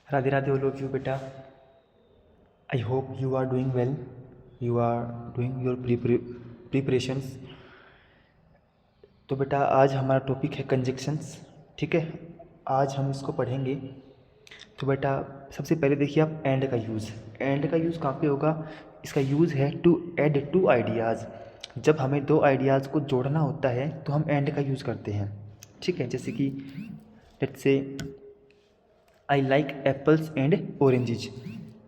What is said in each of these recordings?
Radhe Radhe all of you बेटा। I hope you are doing well, you are doing your preparations. तो बेटा आज हमारा टॉपिक है कंजक्शंस, ठीक है। आज हम इसको पढ़ेंगे। तो बेटा सबसे पहले देखिए आप एंड का यूज़। एंड का यूज़ कहाँ पे होगा? इसका यूज़ है टू ऐड टू आइडियाज़। जब हमें दो आइडियाज़ को जोड़ना होता है तो हम एंड का यूज़ करते हैं, ठीक है। जैसे कि let's say I like apples and oranges,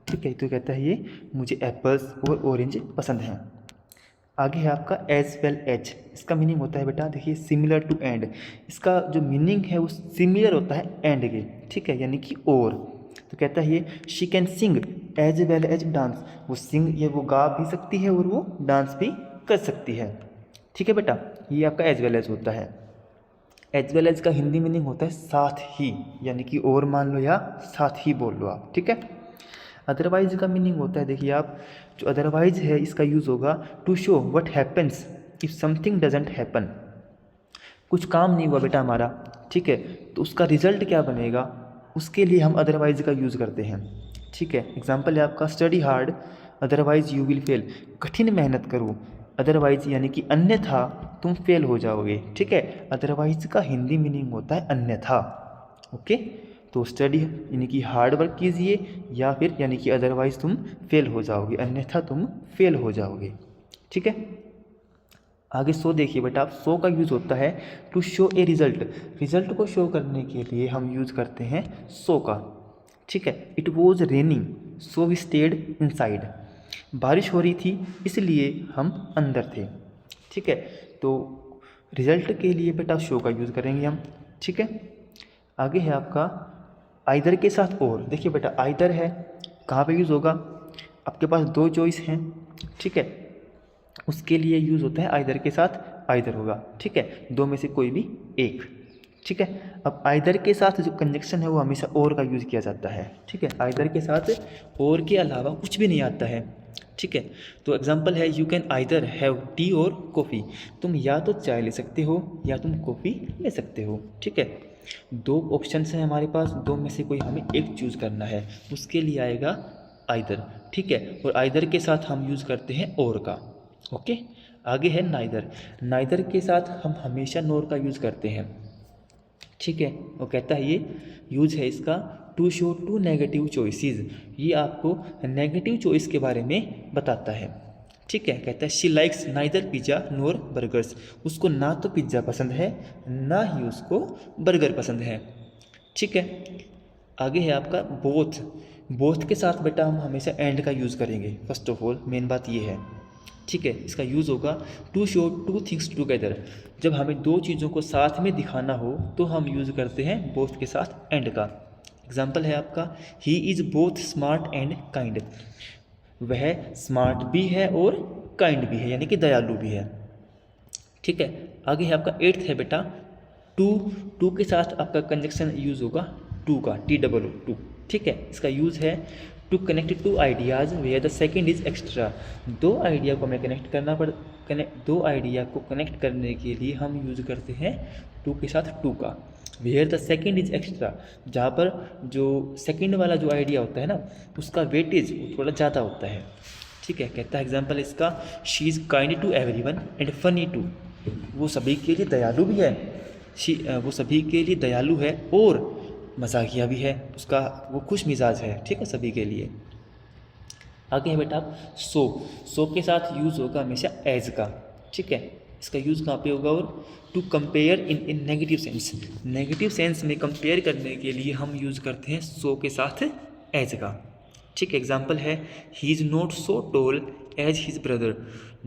ठीक है। तो कहता है ये मुझे एप्पल्स और ऑरेंज पसंद हैं। आगे है आपका एज वेल एज। इसका मीनिंग होता है बेटा देखिए सिमिलर टू एंड। इसका जो मीनिंग है वो सिमिलर होता है एंड के, ठीक है, यानी कि और। तो कहता है ये she can sing as well as dance. वो सिंग ये वो गा भी सकती है और वो डांस भी कर सकती है, ठीक है बेटा। ये आपका एज वेल एज होता है। एज वेल एज का हिंदी मीनिंग होता है साथ ही, यानी कि और मान लो या साथ ही बोल लो आप, ठीक है। अदरवाइज का मीनिंग होता है देखिए आप, जो अदरवाइज है इसका यूज़ होगा to show what happens if something doesn't happen. कुछ काम नहीं हुआ बेटा हमारा, ठीक है, तो उसका रिजल्ट क्या बनेगा, उसके लिए हम अदरवाइज का यूज़ करते हैं, ठीक है। एग्जाम्पल है आपका study hard otherwise you will fail. कठिन मेहनत करो, अदरवाइज यानी कि अन्यथा तुम फेल हो जाओगे, ठीक है। अदरवाइज का हिंदी मीनिंग होता है अन्यथा, ओके। तो स्टडी यानी कि हार्ड वर्क कीजिए, या फिर यानी कि अदरवाइज तुम फेल हो जाओगे, अन्यथा तुम फेल हो जाओगे, ठीक है। आगे सो देखिए बेटा, आप सो का यूज़ होता है to show a result. Result को शो करने के लिए हम यूज़ करते हैं सो का, ठीक है। It was raining so we stayed inside. बारिश हो रही थी इसलिए हम अंदर थे, ठीक है। तो रिजल्ट के लिए बेटा शो का यूज़ करेंगे हम, ठीक है। आगे है आपका आइदर के साथ और। देखिए बेटा आइदर है कहाँ पे यूज़ होगा? आपके पास दो चॉइस हैं, ठीक है, उसके लिए यूज़ होता है आइदर के साथ आइदर होगा, ठीक है, दो में से कोई भी एक, ठीक है। अब आइदर के साथ जो कंजक्शन है वो हमेशा और का यूज़ किया जाता है, ठीक है। आइदर के साथ और के अलावा कुछ भी नहीं आता है, ठीक है। तो एग्जांपल है you can either have T और कॉफ़ी। तुम या तो चाय ले सकते हो या तुम कॉफ़ी ले सकते हो, ठीक है। दो ऑप्शंस हैं हमारे पास, दो में से कोई हमें एक चूज़ करना है, उसके लिए आएगा आइदर, ठीक है। और आइदर के साथ हम यूज़ करते हैं और का, ओके। आगे है नाइदर। नाइदर के साथ हम हमेशा नोर का यूज़ करते हैं, ठीक है। वो कहता है ये यूज है इसका to show two negative choices. ये आपको नेगेटिव चॉइस के बारे में बताता है, ठीक है। कहता है she likes neither pizza NOR burgers. उसको ना तो पिज़्ज़ा पसंद है ना ही उसको बर्गर पसंद है, ठीक है। आगे है आपका बोथ। बोथ के साथ बेटा हम हमेशा एंड का यूज़ करेंगे। फर्स्ट ऑफ ऑल मेन बात ये है, ठीक है। इसका यूज़ होगा to show two things together. जब हमें दो चीज़ों को साथ में दिखाना हो तो हम यूज़ करते हैं बोथ के साथ एंड का। एग्जाम्पल है आपका he is both smart and kind. वह स्मार्ट भी है और काइंड भी है, यानी कि दयालु भी है, ठीक है। आगे है आपका एट्थ है बेटा टू। टू के साथ आपका कंजक्शन यूज़ होगा टू का, टी डबल ओ टू, ठीक है। इसका यूज़ है to connect two ideas where the second is extra. दो आइडिया को हमें कनेक्ट करना दो आइडिया को कनेक्ट करने के लिए हम यूज़ करते हैं टू के साथ टू का। Where the second is extra, जहाँ पर जो सेकेंड वाला जो आइडिया होता है ना उसका वेटेज थोड़ा ज़्यादा होता है, ठीक है। कहता है एग्जाम्पल इसका she is kind to everyone and funny too. वो सभी के लिए दयालु भी है, वो सभी के लिए दयालु है और मजाकिया भी है, उसका वो खुश मिजाज है, ठीक है, सभी के लिए। आगे है बेटा सो। सो के साथ यूज़ होगा हमेशा एज का, ठीक है। इसका यूज़ कहाँ पे होगा? और to compare in negative sense. Negative sense में कंपेयर करने के लिए हम यूज़ करते हैं सो के साथ एज का, ठीक है। एग्जाम्पल है he is not so tall as his brother.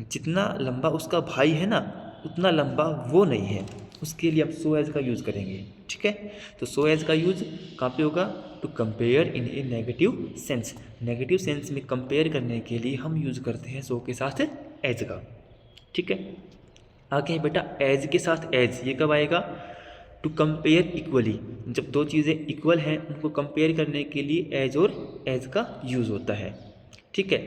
जितना लंबा उसका भाई है ना उतना लंबा वो नहीं है, उसके लिए आप सो एज का यूज़ करेंगे, ठीक है। तो सो एज का यूज़ कहाँ पे होगा? To compare in a negative sense. Negative sense में कंपेयर करने के लिए हम यूज़ करते हैं सो के साथ एज का, ठीक है। आगे है बेटा एज के साथ एज। ये कब आएगा? To compare equally. जब दो चीज़ें इक्वल हैं उनको कंपेयर करने के लिए एज और एज का यूज़ होता है, ठीक है।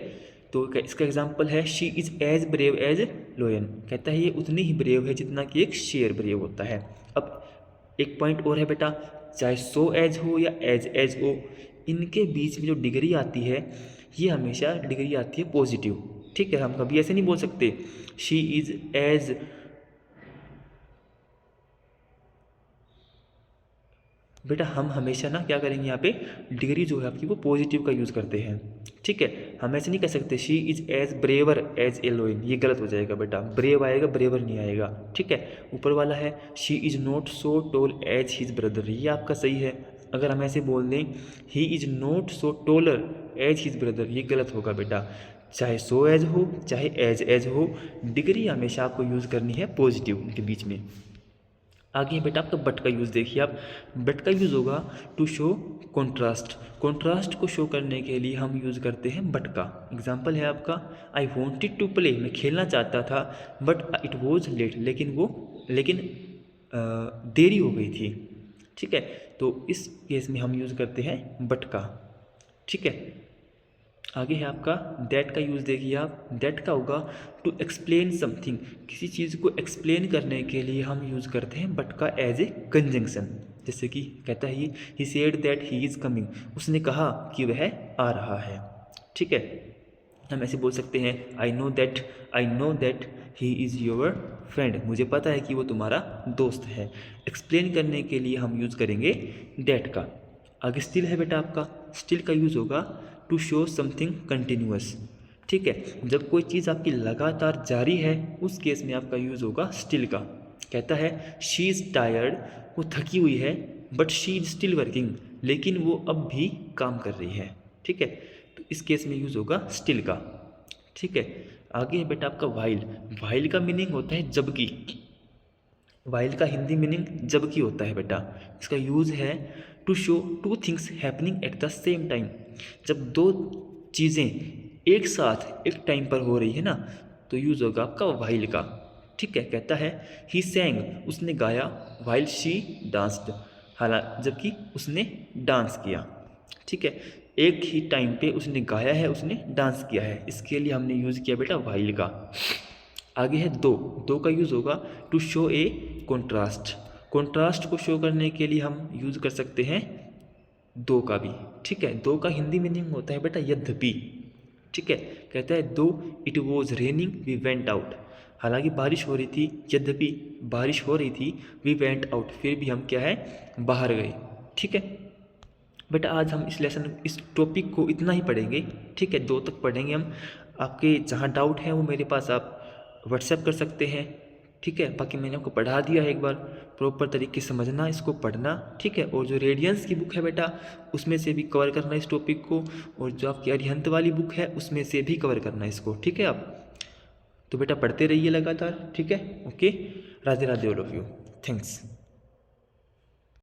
तो इसका एग्जांपल है she is as brave as lion. कहता है ये उतनी ही ब्रेव है जितना कि एक शेर ब्रेव होता है। अब एक पॉइंट और है बेटा, चाहे सो एज हो या एज हो, इनके बीच में जो डिग्री आती है ये हमेशा डिग्री आती है पॉजिटिव। ठीक है, हम कभी ऐसे नहीं बोल सकते शी इज़ एज, बेटा हम हमेशा ना क्या करेंगे यहाँ पे डिग्री जो है आपकी वो पॉजिटिव का यूज़ करते हैं। ठीक है, हम ऐसे नहीं कह सकते she is as braver as a lion, ये गलत हो जाएगा बेटा, ब्रेव आएगा ब्रेवर नहीं आएगा। ठीक है, ऊपर वाला है she is not so tall as his brother, ये आपका सही है। अगर हम ऐसे बोल दें he is not so taller as his brother, ये गलत होगा बेटा। चाहे सो एज हो चाहे एज हो, डिग्री हमेशा आपको यूज़ करनी है पॉजिटिव उनके बीच में। आगे बेटा आपका बट का यूज़ देखिए आप, बट का यूज़ होगा टू शो कॉन्ट्रास्ट। कॉन्ट्रास्ट को शो करने के लिए हम यूज़ करते हैं बट का। एग्जाम्पल है आपका आई वॉन्टेड टू प्ले, मैं खेलना चाहता था, बट इट वॉज लेट, लेकिन देरी हो गई थी। ठीक है, तो इस केस में हम यूज़ करते हैं बट का। ठीक है, आगे है आपका दैट का यूज़ देखिए आप, दैट का होगा टू एक्सप्लेन समथिंग, किसी चीज़ को एक्सप्लेन करने के लिए हम यूज़ करते हैं बट का एज ए कंजंक्शन। जैसे कि कहता है he said that he is coming, उसने कहा कि वह आ रहा है। ठीक है, हम ऐसे बोल सकते हैं I know that he is your friend, मुझे पता है कि वो तुम्हारा दोस्त है। एक्सप्लेन करने के लिए हम यूज़ करेंगे दैट का। आगे स्टिल है बेटा आपका, स्टिल का यूज़ होगा टू शो समथिंग कंटिन्यूअस। ठीक है, जब कोई चीज़ आपकी लगातार जारी है उस केस में आपका यूज़ होगा स्टिल का। कहता है शी इज़ टायर्ड, वो थकी हुई है, but she is still working, लेकिन वो अब भी काम कर रही है। ठीक है, तो इस केस में यूज़ होगा स्टिल का। ठीक है, आगे है बेटा आपका वाइल। वाइल का मीनिंग होता है जबकि, वाइल का हिंदी मीनिंग जबकि होता है बेटा। इसका यूज़ है to show two things happening at the same time, जब दो चीज़ें एक साथ एक टाइम पर हो रही है ना तो यूज़ होगा आपका वाइल का। ठीक है, कहता है ही सैंग, उसने गाया, वाइल शी डांस्ड, हालांकि जबकि उसने डांस किया। ठीक है, एक ही टाइम पे उसने गाया है, उसने डांस किया है, इसके लिए हमने यूज़ किया बेटा वाइल का। आगे है दो का यूज़ होगा to show a contrast. Contrast को शो करने के लिए हम यूज़ कर सकते हैं दो का भी। ठीक है, दो का हिंदी मीनिंग होता है बेटा यद्यपि। ठीक है, कहता है though it was raining we went out, हालांकि बारिश हो रही थी, यद्यपि बारिश हो रही थी, वी वेंट आउट, फिर भी हम क्या है बाहर गए। ठीक है बेटा, आज हम इस टॉपिक को इतना ही पढ़ेंगे। ठीक है, 2 तक पढ़ेंगे हम। आपके जहाँ डाउट है वो मेरे पास आप व्हाट्सएप कर सकते हैं। ठीक है, बाकी मैंने आपको पढ़ा दिया है, एक बार प्रॉपर तरीके से समझना, इसको पढ़ना। ठीक है, और जो रेडियंस की बुक है बेटा उसमें से भी कवर करना इस टॉपिक को, और जो आपकी अरिहंत वाली बुक है उसमें से भी कवर करना इसको। ठीक है, आप तो बेटा पढ़ते रहिए लगातार। ठीक है, okay, Radhe Radhe all of you, thanks.